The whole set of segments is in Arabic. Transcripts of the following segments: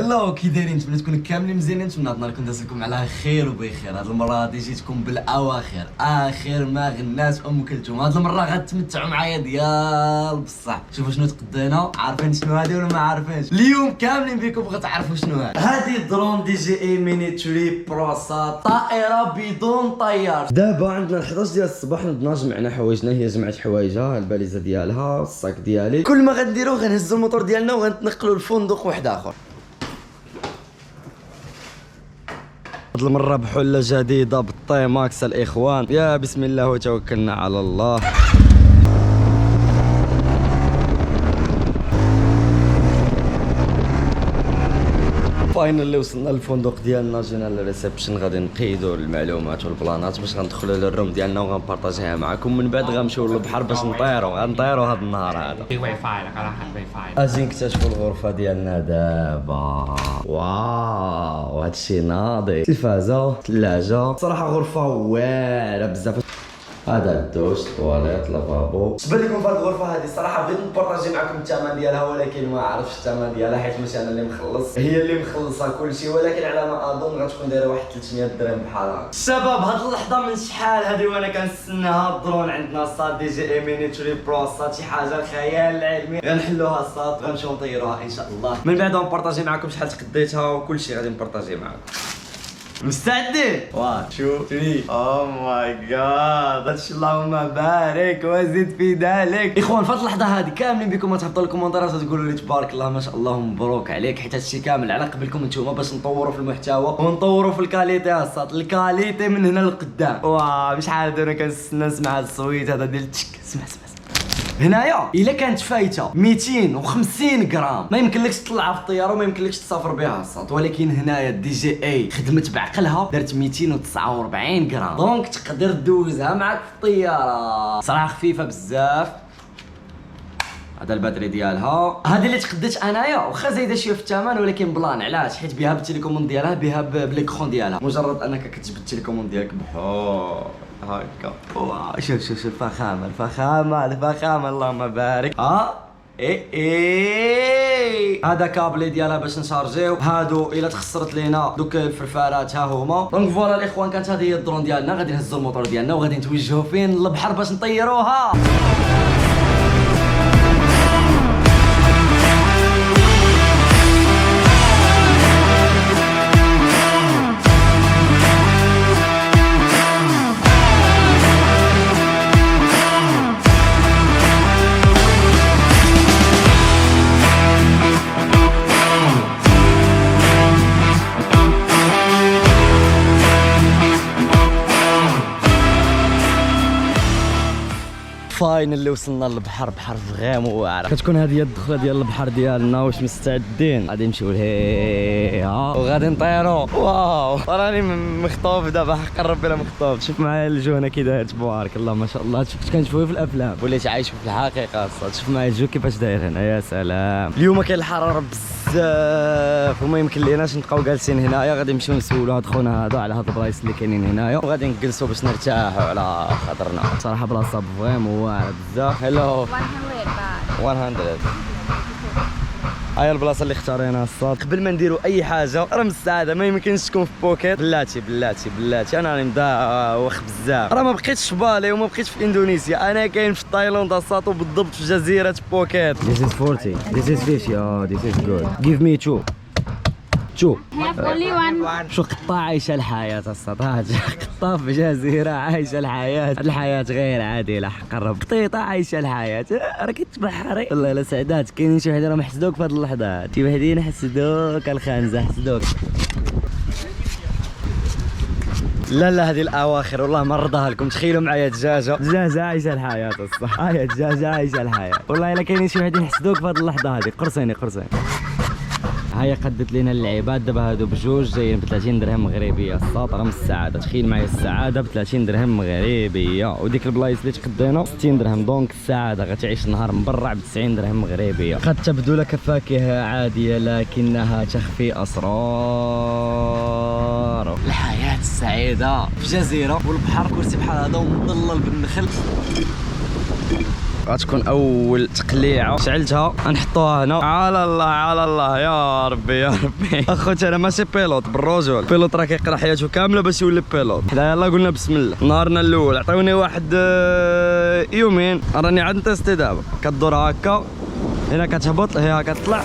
هلو كي دايرين؟ نتمنى تكونوا كاملين مزيانين. نتمنى هاد النهار يكون داز لكم على خير وبخير. هاد المره غادي جيتكم بالاواخر، اخر ما غنات ام كلثوم. هاد المره غتمتعوا معايا ديال بصح. شوفوا شنو تقدينا، عارفين شنو هادي ولا ما عارفينش؟ اليوم كاملين بكم غتعرفوا شنو هادي. هادي درون دي جي اي ميني تري بروسات، طائره بدون طيار. دابا عندنا 11 ديال الصباح، نضنا جمعنا حوايجنا. هي جمعت حوايجها، الباليزه ديالها، الصاك ديالي. كل ما غنديرو غنهزو الموطور ديالنا وغنتنقلوا لفندق واحد اخر. هاد المره بحله جديده بالطي ماكس الاخوان. يا بسم الله وتوكلنا على الله. فاينالي وصلنا للفندق ديالنا، جينا للريسبشن. غادي نقيدوا المعلومات والبلانات باش غندخلوا للروم ديالنا وغنبارطاجيها معكم. من بعد غنمشيو للبحر باش غنطيروا هاد النهار هذا. في واي فاي لك راح واي فاي. اجي نكتشفوا الغرفه ديالنا دابا. واو هادشي ناضي. تلفازه، ثلاجه، صراحه غرفه واعره بزاف. هذا الدوش، الطواليت، لافابو. شبان لكم في هاد الغرفه هذه؟ صراحه بغيت نبارطاجي معكم الثمن ديالها، ولكن ما عرفتش الثمن ديالها حيت ماشي انا اللي مخلص، هي اللي مخلصه كلشي. ولكن على ما اظن غتكون دايره واحد 300 درهم بحال هكا. الشباب هاد اللحظه من شحال هذه وانا كنستناها. الدرون عندنا صاد دي جي اي ميني تري بروسات، شي حاجه الخيال العلمي. غنحلوها الصاد، غنمشيو نطيروها ان شاء الله. من بعد غنبارطاجي معكم شحال تقديتها وكلشي غادي نبارطاجي معكم. مستعدين؟ 1 2 3. او ماي جاد، هادشي اللهم بارك وزيد في ذلك. اخوان في هاد اللحظه هادي كاملين بكم تهبطوا الكومنتات وتقولوا لي تبارك الله ما شاء الله مبروك عليك، حيت هادشي كامل على قبلكم نتوما باش نطوروا في المحتوى ونطوروا في الكاليتي. الصاط الكاليتي من هنا لقدام. واه مش عارف انا كنستنى نسمع هاد الصويت هذا ديال تشك. اسمع هنايا الا كانت فايته 250 غرام ما يمكنلكش تطلعها في الطياره وما يمكنلكش تسافر بها الصاط. ولكن هنايا دي جي اي خدمت بعقلها، دارت 249 غرام، دونك تقدر دوزها معك في الطياره. صراحه خفيفه بزاف. هذا الباتري ديالها، هذه اللي تقديت انايا، واخا زايده شويه في الثمن ولكن بلان. علاش؟ حيت بها بالتليكوموند ديالها، بها بليكرون ديالها. مجرد انك كتجبد التليكوموند ديالك بحال هكا. واو شوف الفخامه الفخامه اللهم بارك. هذا كابلي ديالها باش نشارجيو. هادو الا تخسرت لينا دوك الفرفارات ها هما. دونك فوالا الاخوان، كانت هذه هي الدرون ديالنا. غادي نهزو الموتور ديالنا وغادي نتوجهوا فين؟ للبحر باش نطيروها. فاين اللي وصلنا للبحر، بحر فغيم واعر. كتكون هذه هي الدخله ديال البحر ديالنا. واش مستعدين؟ غادي نمشيو لهيها وغادي نطيروا. واو راني مخطوف دابا، حق ربي انا مخطوف. شوف معايا الجو هنا كي داير، تبارك الله ما شاء الله. شفت كنشوفوه في الافلام وليت عايش في الحقيقه الصاد. شوف معايا الجو كيفاش داير هنا، يا سلام. اليوم كاين الحراره بزاف وما يمكن ليناش نبقاو جالسين هنايا. غادي نمشيو نسولوا هاد خونا هذا على هاد البلايص اللي كاينين هنايا، وغادي نجلسوا باش نرتاحوا على خاطرنا. صراحه بلاصه فغيم واعره بزاف. هلو 100 baht. 100. هاي البلاصه اللي اختاريناها الصاد. قبل ما نديروا اي حاجه راه من السعاده ما يمكنش تكون في بوكيت. بلاتي انا راني مداوخ بزاف. راه ما بقيتش في بالي وما بقيتش في اندونيسيا، انا كاين في تايلاند الصاد، وبالضبط في جزيره بوكيت. This is 40. This is 50. Oh, this is good. Give me two. Have only one. شو قطة عايشة الحياة الصاد. قطة في جزيرة عايشة الحياة غير عادلة حق الرب. قطيطة عايشة الحياة. راه كتبحري والله الا سعدات. كاينين شي وحدين راهم حسدوك في هاد اللحظات، شي وحدين حسدوك الخانزة، حسدوك. لا هذه الاواخر والله ما نرضاها لكم. تخيلوا معايا دجاجه عايشه الحياه الصح. هاي دجاجه عايشه الحياه. والله الا كاينين شي وحدين حسدوك في هاد اللحظه هذه. قرصيني. هاي قدت لنا اللعيبات دابا. هادو بجوج جايين ب 30 درهم مغربيه الصاط. راه من السعاده. تخيل معايا السعاده ب 30 درهم مغربيه، وديك البلايص اللي تقدينا 60 درهم. دونك السعاده غتعيش النهار مبرع ب 90 درهم مغربيه. قد تبدو لك فاكهه عاديه لكنها تخفي اسرار. الحياه السعيده في جزيره والبحر، كرسي بحال هذا ومظلل بالنخل. غتكون اول تقليعه. شعلتها غنحطوها هنا. على الله على الله يا ربي يا ربي. اخوتي انا ماشي بيلوت بالرجل، بيلوت راه كيقرا حياته كامله باش يولي بيلوت. حنا يلاه قلنا بسم الله. نهارنا الاول عطيوني واحد يومين راني عاد نتيستي دابا. كدور هكا هنا كتهبط هي كتطلع.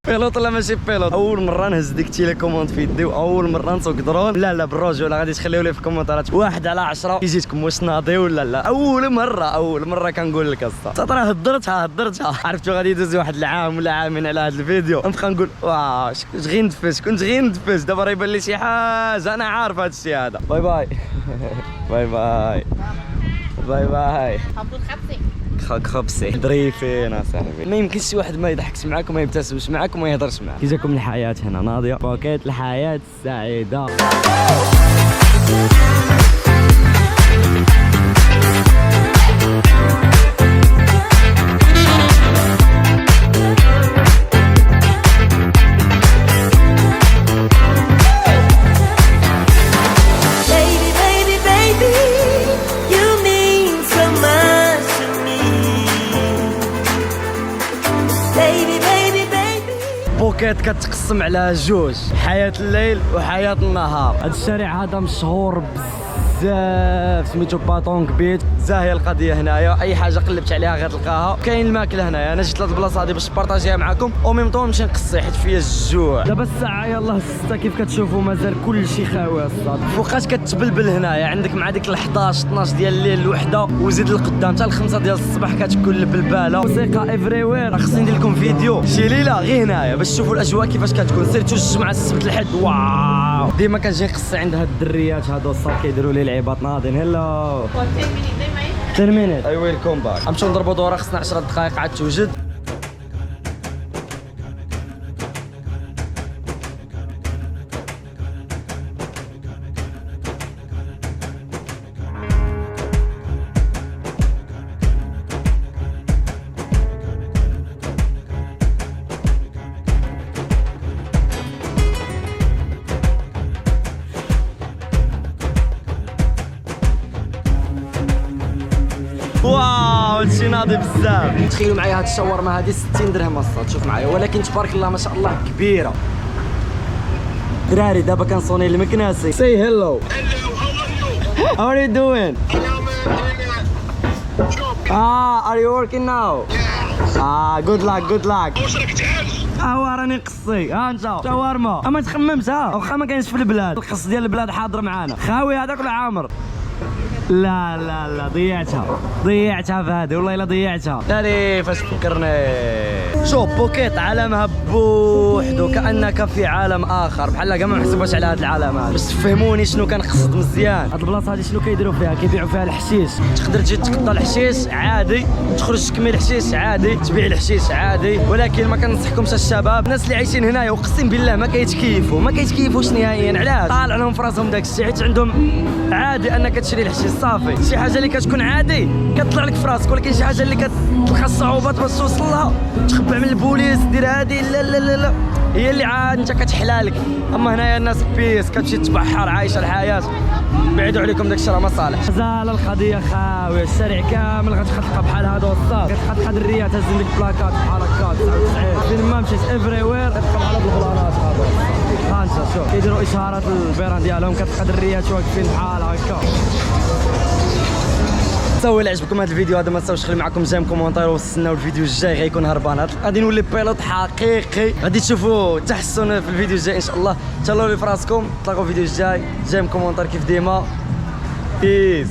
بيلوت ولا ماشي بيلوت؟ اول مره نهز ديك التيليكوموند في يدي واول مره نسوق درون. لا بالرجوله غادي تخليو لي في الكومنتات 1 على 10 كيجيتكم واش ناضي ولا لا. اول مره كنقول لك الصاد راه هضرتها عرفتوا غادي يدوز واحد العام ولا عامين على هذا الفيديو نبقى نقول واه كنت غير ندفش دابا راه يبان لي شي حاجه انا عارف هذا الشيء هذا. باي باي باي باي باي باي. خبسي ظريفين اصاحبي. ما يمكنش شي واحد ما يضحكش معاك وما يبتسمش معاك وما يهضرش معاك. كي جاكم الحياه هنا ناضيه بوكيت الحياه السعيده. بوكيت كتقسم على جوج، حياة الليل وحياة النهار. هذا الشارع هذا مشهور بزاف سميتو باتونك بيت. زاهيه القضيه هنايا، اي حاجه قلبت عليها غتلقاها. كاين الماكله هنايا. انا جيت لهاد البلاصه هادي باش نبارطاجيها معكم وميم طون نمشي نقصي حيت فيا الجوع. دابا الساعه يلاه 6 كيف كتشوفوا مازال كلشي خاوي الصاد. فوقاش كتبلبل هنايا عندك مع ديك 11 12 ديال الليل الوحده وزيد للقدام حتى 5 ديال الصباح كتكون البلباله. موسيقى افري وير. خصني ندير لكم فيديو شي ليله غير هنايا باش تشوفوا الاجواء كيفاش كتكون. سيرتو الجمعه السبت الحد واو. ديما كنجي نقصي عند هاد الدريات هادو الصاد كيديروا لي لعيبات ناضين. هلو 10 minutes I will come back. غنمشيو نضربوا دوره خصنا 10 دقائق عاد توجد. واو هادشي ناضي بزاف. تخيلوا معايا هاد الشاورما هادي 60 درهم الصاد. شوف معايا ولكن تبارك الله ما شاء الله كبيره. دراري دابا كنصوني المكناسي. سي هيلو. How are you doing? Are you working now? Good luck. واش راك تعال؟ راني نقصي. انت شاورما اما تخممت واخا ما كاينش في البلاد. القص ديال البلاد حاضر معانا. خاوي هذاك ولا عامر؟ لا ضيعتها في هذه والله الا ضيعتها. لا فاش فكرني. شوف بوكيت عالمها بوحدو كانك في عالم اخر بحال كاع ما محسوباش على هذا العالم هذا. باش تفهموني شنو كنقصد مزيان. هاد البلاصه هادي شنو كيديروا فيها؟ كيبيعوا فيها الحشيش. تقدر تجي تقطع الحشيش عادي، تخرج تكمل الحشيش عادي، تبيع الحشيش عادي. ولكن ما كنصحكمش الشباب الناس اللي عايشين هنايا وقسم بالله ما كيتكيفوش نهائيا. علاش؟ طالع لهم في راسهم داك الشيء حيت عندهم عادي انك تشري الحشيش صافي. شي حاجه اللي كتكون عادي كتطلع لك في راسك، ولكن شي حاجه اللي كتلقى صعوبات باش توصل لها تخبع من البوليس دير هادي لا هي اللي عاد انت كتحلالك. اما هنايا الناس بيس كتمشي تبحر عايشه الحياه. بعدوا عليكم داك الشيء راه ما صالح. زال القضيه خاويه. الشارع كامل غتخطق بحال هادو الصاد. كتخطق الريات هازين ديك البلاكات بحال هكا 99 فين ما مشيت افري وير كتلقى بحال هاد البلانات هادو. ها انت شوف كيديروا اشارات البيران ديالهم كتلقى الريات واقفين بحال هكا. سوي اللي عجبكم هذا الفيديو هذا ما تنساوش تخلي معكم جيم كومونتير واستناو الفيديو الجاي غيكون هربان. غادي نولي بيلوت حقيقي. غادي تشوفوا تحسن في الفيديو الجاي ان شاء الله. تهلاو لي في راسكم. تلاقوا الفيديو الجاي. جيم كومونتير كيف ديما. بيس.